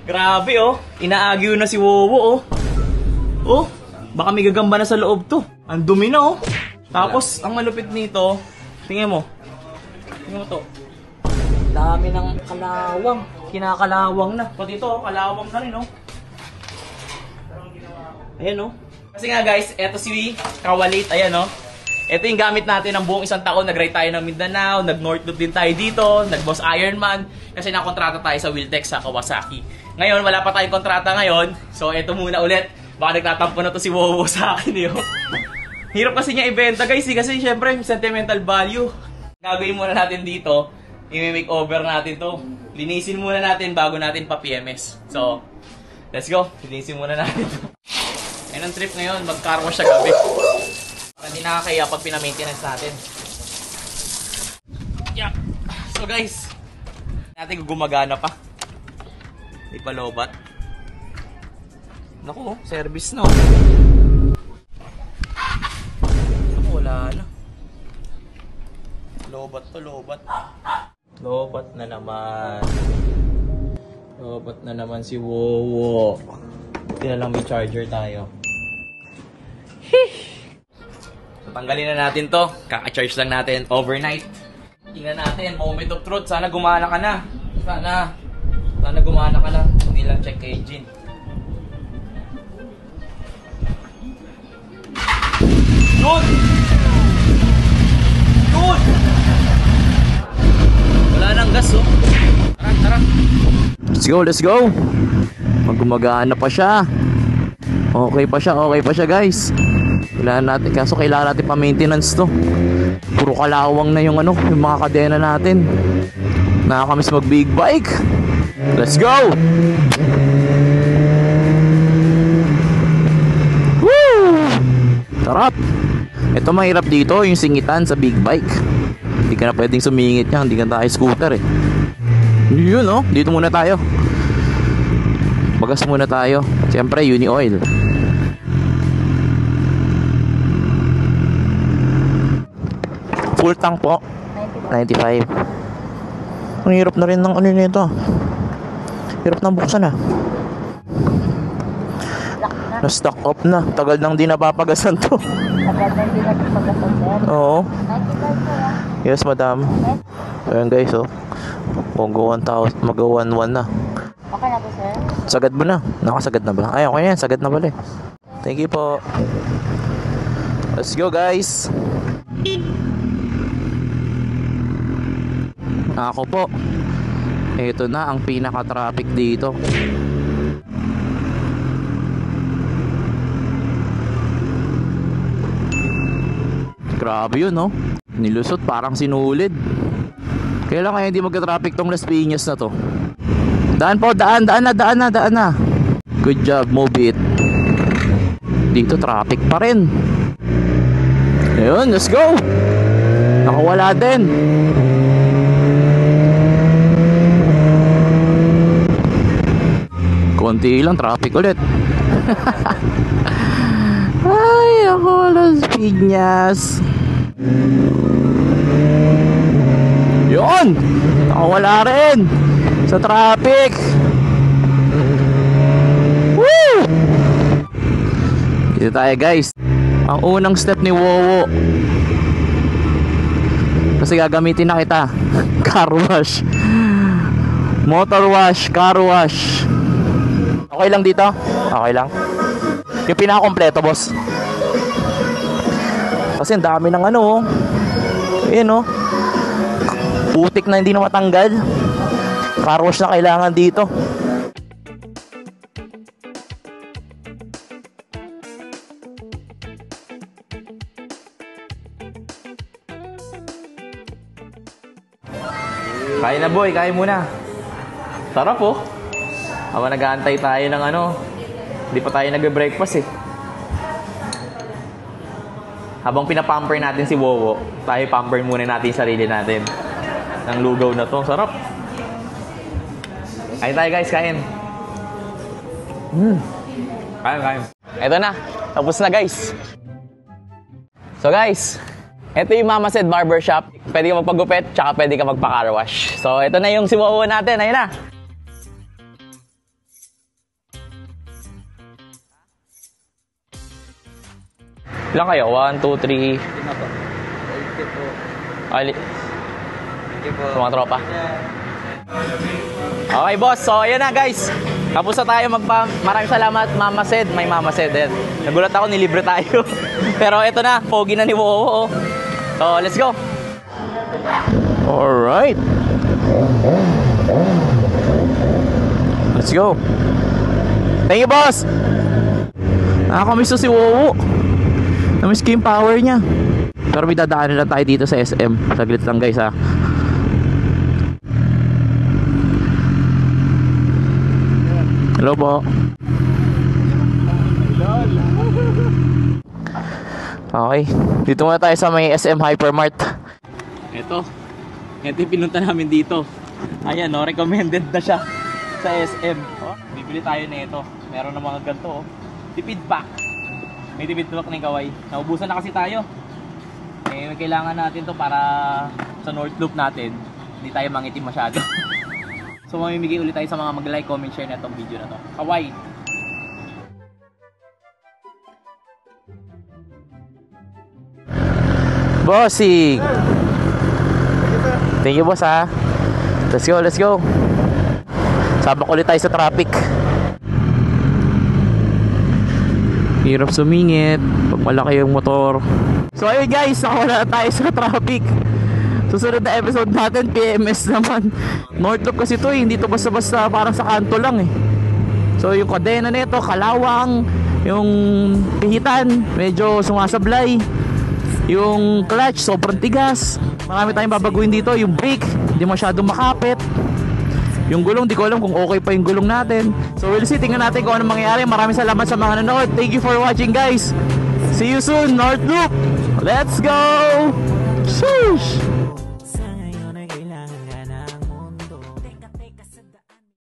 Grabe oh, inaagyo na si Wowo oh. Oh, baka may gagamba na sa loob to. Ang dumi na oh. Tapos, ang malupit nito, tingnan mo. Tingnan mo to. Dami ng kalawang. Kinakalawang na. Pati ito, kalawang na rin oh. Ayan oh. Kasi nga guys, eto si Kawalit, ayan oh. Ito yung gamit natin ng buong isang taon. Nag-ride tayo ng Mindanao, nag-North Loop din tayo dito, nag-Boss Ironman, kasi nakontrata tayo sa Wiltex sa Kawasaki. Ngayon, wala pa tayong kontrata ngayon, so ito muna ulit. Baka nagtatampo na to si Wowo sa akin eh. Hirap kasi niya ibenta guys, kasi syempre sentimental value. Gagawin muna natin dito, i-makeover natin to. Linisin muna natin bago natin pa-PMS. So, let's go, linisin muna natin to. Ayun ang trip ngayon, mag-car wash sa gabi. Hindi nakakaya pag pinamaintenance natin. Yeah. So guys, natin gumagana pa. Hindi pa lobat. Naku, service no. Naku, wala na. Lobat to, lobat. Lobat na naman. Lobat na naman si Wowo. Buti na lang may charger tayo. So, tanggalin na natin to. Kaka-charge lang natin overnight. Tingnan natin, moment of truth. Sana gumana ka na. Sana gumana ka na. Hindi lang check engine. Yun! Yun! Wala nang gas oh. Tara, tara. Let's go, let's go. Magumagana pa siya. Okay pa siya guys. Kailangan natin, kaso kailangan natin pa-maintenance to. Puro kalawang na yung yung mga kadena natin. Nakakamiss mag big bike. Let's go! Woo! Sarap! Ito mahirap dito, yung singitan sa big bike. Hindi ka na pwedeng sumingit niya, hindi ka tayo scooter eh. Yun oh, dito muna tayo. Bagas muna tayo. Siyempre, uni oil. Full tank po. 95. Ang hirap na rin ng nito. Hirap na buksan ah. Na-stock up na. Tagal nang di napapagasan to. Tagal nang di napapagasan sir. Oo. 95 Yes madam. Ayan guys oh. Mag-1-1 na. Okay na po sir? Sagad mo na. Nakasagad na ba? Ay okay yan. Sagad na pala eh. Thank you po. Let's go guys. Ako po. Ito na ang pinaka-traffic dito. Grabe yun no. Nilusot parang sinulid. Kailan kaya hindi magka-traffic tong Las Piñas na to? Daan po, daan na. Good job, move it. Dito traffic pa rin. Ayun, let's go. Nakawala din. Konti lang, traffic ulit. Ay, ako, Las Piñas. Yun! Nakawala rin sa traffic. Woo! Dito tayo guys. Ang unang step ni Wowo. Kasi gagamitin na kita. Car wash. Motor wash, car wash. Okay lang dito? Okay lang. Yung pinaka-kompleto boss. Kasi ang dami ng Ayan putik na hindi na matanggal. Car wash na kailangan dito. Kain na boy, kain muna. Sarap oh. Habang nag-aantay tayo ng hindi pa tayo nag-breakfast eh. Habang pinapamper natin si Wowo, tayo pamper muna natin yung sarili natin. Ng lugaw na to, sarap. Kain tayo guys, kain. Kain. Eto na, tapos na guys. So guys, ito yung Mama Said Barbershop. Pwede ka magpagupit, tsaka pwede ka magpa-car wash. So ito na yung si Wowo natin, ayun na. Ilan kayo? 1, 2, 3. Lima po. Thank you po. Ali. Thank you po. Sa mga tropa. Okay, boss. So, ayan na, guys. Tapos na tayo maraming salamat, Mama Sed. May Mama Sed. Nagulat ako, nilibre tayo. Pero ito na, pogi na ni Wowo. So, let's go. Alright. Let's go. Thank you, boss. Nakakamiss to si Wowo. Namiss ko yung power niya. Pero may dadaanan na tayo dito sa SM. Saglit lang, guys, ha. Hello po. Okay, dito muna tayo sa may SM Hypermart. Ito yung pinunta namin dito. Ayan, no, recommended na siya sa SM. Bibili tayo na ito. Meron na mga ganito. Tipid pack. May tipid pack ng Kaway. Naubusan na kasi tayo. May kailangan natin to para sa North Loop natin. Hindi tayo mangitim masyado. So mamimigay ulit tayo sa mga mag-like, comment, share na itong video na to. Kaway! Bossing! Thank you, boss, ha. Let's go, let's go. Sabak ulit tayo sa traffic. Hirap sumingit pag malaki yung motor. So ayun, guys, nakawala na tayo sa traffic. Susunod na episode natin, PMS naman. North Loop kasi to, hindi to basta-basta parang sa kanto lang eh. So yung kadena nito, kalawang. Yung pihitan, medyo sumasablay. Yung clutch, sobrang tigas. Marami tayong babaguhin dito. Yung brake, hindi masyadong makapit. Yung gulong, di ko alam kung okay pa yung gulong natin. So we'll see, tingnan natin kung anong mangyayari. Maraming salamat sa mga nanonood. Thank you for watching, guys. See you soon, North Loop. Let's go! Sheesh!